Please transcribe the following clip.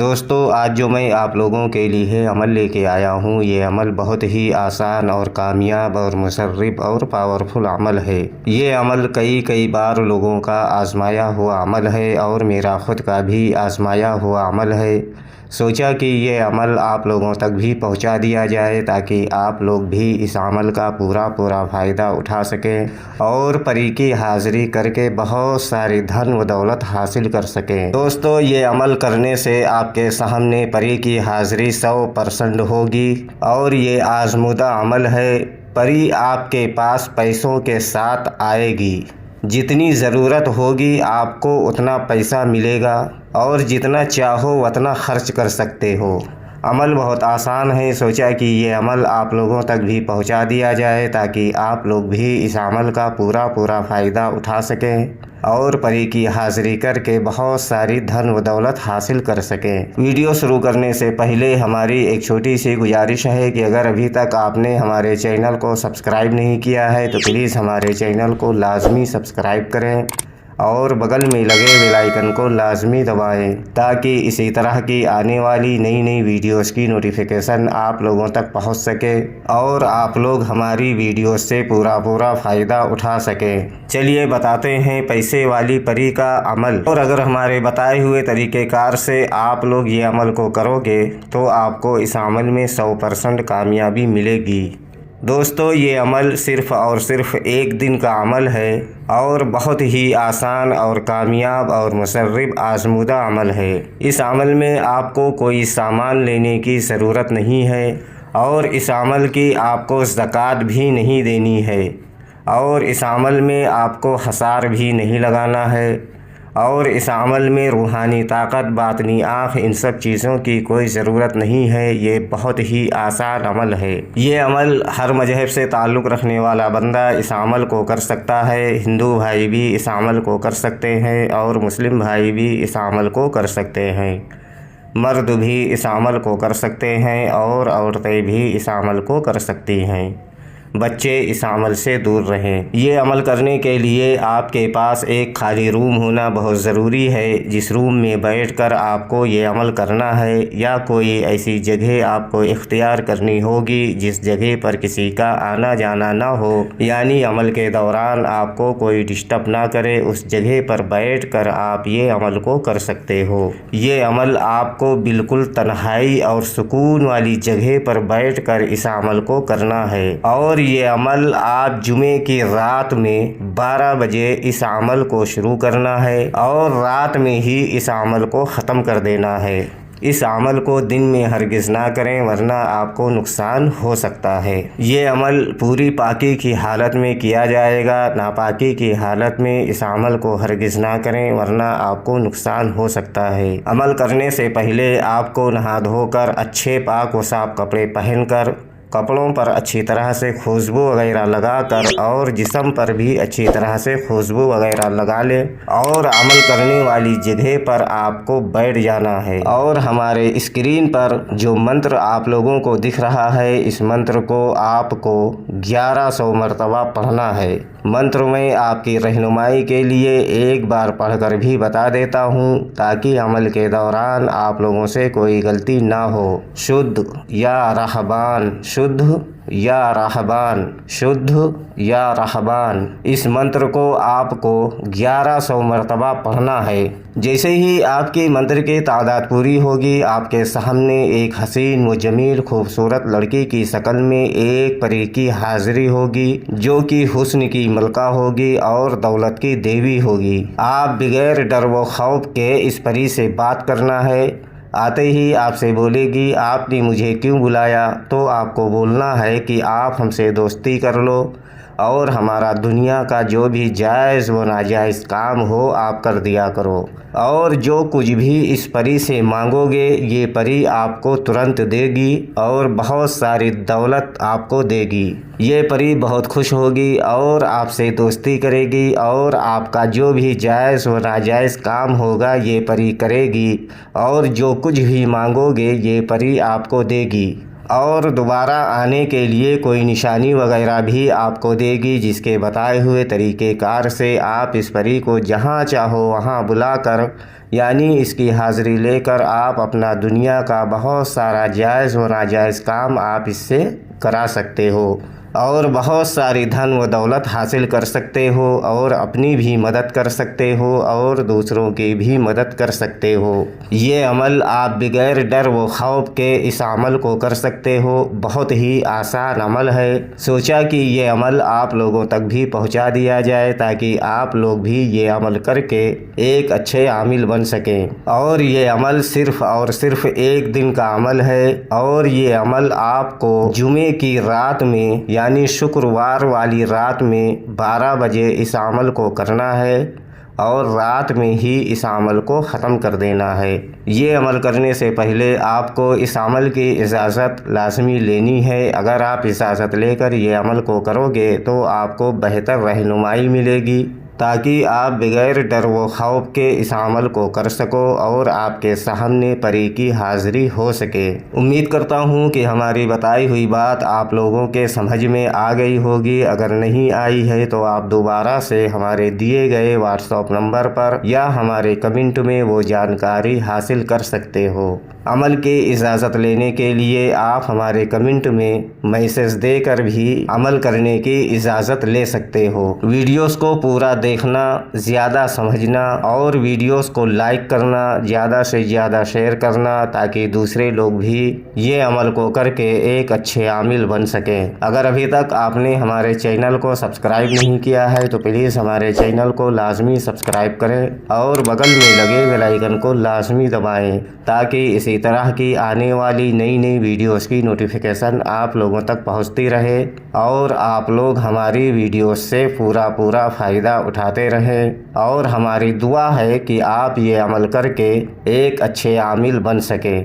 دوستو آج جو میں آپ لوگوں کے لیے عمل لے کے آیا ہوں، یہ عمل بہت ہی آسان اور کامیاب اور مصرف اور پاورفل عمل ہے۔ یہ عمل کئی بار لوگوں کا آزمایا ہوا عمل ہے اور میرا خود کا بھی آزمایا ہوا عمل ہے۔ سوچا کہ یہ عمل آپ لوگوں تک بھی پہنچا دیا جائے تاکہ آپ لوگ بھی اس عمل کا پورا فائدہ اٹھا سکیں اور پری کی حاضری کر کے بہت ساری دھن و دولت حاصل کر سکیں۔ دوستو یہ عمل کرنے سے آپ کے سامنے پری کی حاضری 100% ہوگی اور یہ آزمودہ عمل ہے۔ پری آپ کے پاس پیسوں کے ساتھ آئے گی، جتنی ضرورت ہوگی آپ کو اتنا پیسہ ملے گا اور جتنا چاہو اتنا خرچ کر سکتے ہو۔ عمل بہت آسان ہے، سوچا کہ یہ عمل آپ لوگوں تک بھی پہنچا دیا جائے تاکہ آپ لوگ بھی اس عمل کا پورا فائدہ اٹھا سکیں اور پری کی حاضری کر کے بہت ساری دھن و دولت حاصل کر سکیں۔ ویڈیو شروع کرنے سے پہلے ہماری ایک چھوٹی سی گزارش ہے کہ اگر ابھی تک آپ نے ہمارے چینل کو سبسکرائب نہیں کیا ہے تو پلیز ہمارے چینل کو لازمی سبسکرائب کریں اور بغل میں لگے بیل آئیکن کو لازمی دبائیں تاکہ اسی طرح کی آنے والی نئی ویڈیوز کی نوٹیفیکیشن آپ لوگوں تک پہنچ سکے اور آپ لوگ ہماری ویڈیوز سے پورا فائدہ اٹھا سکیں۔ چلیے بتاتے ہیں پیسے والی پری کا عمل، اور اگر ہمارے بتائے ہوئے طریقہ کار سے آپ لوگ یہ عمل کو کرو گے تو آپ کو اس عمل میں 100% کامیابی ملے گی۔ دوستو یہ عمل صرف اور صرف ایک دن کا عمل ہے اور بہت ہی آسان اور کامیاب اور مصرف آزمودہ عمل ہے۔ اس عمل میں آپ کو کوئی سامان لینے کی ضرورت نہیں ہے اور اس عمل کی آپ کو زکوٰۃ بھی نہیں دینی ہے اور اس عمل میں آپ کو حصار بھی نہیں لگانا ہے اور اس عمل میں روحانی طاقت، باطنی آنکھ، ان سب چیزوں کی کوئی ضرورت نہیں ہے۔ یہ بہت ہی آسان عمل ہے۔ یہ عمل ہر مذہب سے تعلق رکھنے والا بندہ اس عمل کو کر سکتا ہے۔ ہندو بھائی بھی اس عمل کو کر سکتے ہیں اور مسلم بھائی بھی اس عمل کو کر سکتے ہیں۔ مرد بھی اس عمل کو کر سکتے ہیں اور عورتیں بھی اس عمل کو کر سکتی ہیں۔ بچے اس عمل سے دور رہیں۔ یہ عمل کرنے کے لیے آپ کے پاس ایک خالی روم ہونا بہت ضروری ہے، جس روم میں بیٹھ کر آپ کو یہ عمل کرنا ہے، یا کوئی ایسی جگہ آپ کو اختیار کرنی ہوگی جس جگہ پر کسی کا آنا جانا نہ ہو، یعنی عمل کے دوران آپ کو کوئی ڈسٹرب نہ کرے۔ اس جگہ پر بیٹھ کر آپ یہ عمل کو کر سکتے ہو۔ یہ عمل آپ کو بالکل تنہائی اور سکون والی جگہ پر بیٹھ کر اس عمل کو کرنا ہے، اور یہ عمل آپ جمعے کی رات میں 12 بجے اس عمل کو شروع کرنا ہے اور رات میں ہی اس عمل کو ختم کر دینا ہے۔ اس عمل کو دن میں ہرگز نہ کریں ورنہ آپ کو نقصان ہو سکتا ہے۔ یہ عمل پوری پاکی کی حالت میں کیا جائے گا، ناپاکی کی حالت میں اس عمل کو ہرگز نہ کریں ورنہ آپ کو نقصان ہو سکتا ہے۔ عمل کرنے سے پہلے آپ کو نہا دھو کر اچھے پاک و صاف کپڑے پہن کر، کپڑوں پر اچھی طرح سے خوشبو وغیرہ لگا کر اور جسم پر بھی اچھی طرح سے خوشبو وغیرہ لگا لیں اور عمل کرنے والی جگہ پر آپ کو بیٹھ جانا ہے، اور ہمارے اسکرین پر جو منتر آپ لوگوں کو دکھ رہا ہے اس منتر کو آپ کو 1100 مرتبہ پڑھنا ہے۔ منتر میں آپ کی رہنمائی کے لیے ایک بار پڑھ کر بھی بتا دیتا ہوں تاکہ عمل کے دوران آپ لوگوں سے کوئی غلطی نہ ہو۔ شدھ یا رہبان، شدھ یا رہبان، شدھ یا رہبان، اس منتر کو آپ کو 1100 مرتبہ پڑھنا ہے۔ جیسے ہی آپ کی منتر کی تعداد پوری ہوگی، آپ کے سامنے ایک حسین و جمیل خوبصورت لڑکی کی شکل میں ایک پری کی حاضری ہوگی جو کہ حسن کی ملکہ ہوگی اور دولت کی دیوی ہوگی۔ آپ بغیر ڈر و خوف کے اس پری سے بات کرنا ہے۔ آتے ہی آپ سے بولے گی آپ نے مجھے کیوں بلایا؟ تو آپ کو بولنا ہے کہ آپ ہم سے دوستی کر لو اور ہمارا دنیا کا جو بھی جائز و ناجائز کام ہو آپ کر دیا کرو، اور جو کچھ بھی اس پری سے مانگو گے یہ پری آپ کو ترنت دے گی اور بہت ساری دولت آپ کو دے گی۔ یہ پری بہت خوش ہوگی اور آپ سے دوستی کرے گی اور آپ کا جو بھی جائز و ناجائز کام ہوگا یہ پری کرے گی، اور جو کچھ بھی مانگو گے یہ پری آپ کو دے گی، اور دوبارہ آنے کے لیے کوئی نشانی وغیرہ بھی آپ کو دے گی، جس کے بتائے ہوئے طریقہ کار سے آپ اس پری کو جہاں چاہو وہاں بلا کر یعنی اس کی حاضری لے کر آپ اپنا دنیا کا بہت سارا جائز و ناجائز کام آپ اس سے کرا سکتے ہو اور بہت ساری دھن و دولت حاصل کر سکتے ہو اور اپنی بھی مدد کر سکتے ہو اور دوسروں کی بھی مدد کر سکتے ہو۔ یہ عمل آپ بغیر ڈر و خوف کے اس عمل کو کر سکتے ہو۔ بہت ہی آسان عمل ہے۔ سوچا کہ یہ عمل آپ لوگوں تک بھی پہنچا دیا جائے تاکہ آپ لوگ بھی یہ عمل کر کے ایک اچھے عامل بن سکیں۔ اور یہ عمل صرف اور صرف ایک دن کا عمل ہے اور یہ عمل آپ کو جمعے کی رات میں یعنی شکروار والی رات میں 12 بجے اس عمل کو کرنا ہے اور رات میں ہی اس عمل کو ختم کر دینا ہے۔ یہ عمل کرنے سے پہلے آپ کو اس عمل کی اجازت لازمی لینی ہے۔ اگر آپ اجازت لے کر یہ عمل کو کرو گے تو آپ کو بہتر رہنمائی ملے گی تاکہ آپ بغیر ڈر و خوف کے اس عمل کو کر سکو اور آپ کے سامنے پری کی حاضری ہو سکے۔ امید کرتا ہوں کہ ہماری بتائی ہوئی بات آپ لوگوں کے سمجھ میں آ گئی ہوگی۔ اگر نہیں آئی ہے تو آپ دوبارہ سے ہمارے دیے گئے واٹس ایپ نمبر پر یا ہمارے کمنٹ میں وہ جانکاری حاصل کر سکتے ہو۔ عمل کی اجازت لینے کے لیے آپ ہمارے کمنٹ میں میسج دے کر بھی عمل کرنے کی اجازت لے سکتے ہو۔ ویڈیوز کو پورا دیکھنا، زیادہ سمجھنا اور ویڈیوز کو لائک کرنا، زیادہ سے زیادہ شیئر کرنا تاکہ دوسرے لوگ بھی یہ عمل کو کر کے ایک اچھے عامل بن سکیں۔ اگر ابھی تک آپ نے ہمارے چینل کو سبسکرائب نہیں کیا ہے تو پلیز ہمارے چینل کو لازمی سبسکرائب کریں اور بغل میں لگے بیل آئیکن کو لازمی دبائیں تاکہ اسی طرح کی آنے والی نئی ویڈیوز کی نوٹیفیکیشن آپ لوگوں تک پہنچتی رہے اور آپ لوگ ہماری ویڈیوز سے پورا فائدہ اٹھاتے رہیں۔ اور ہماری دعا ہے کہ آپ یہ عمل کر کے ایک اچھے عامل بن سکیں۔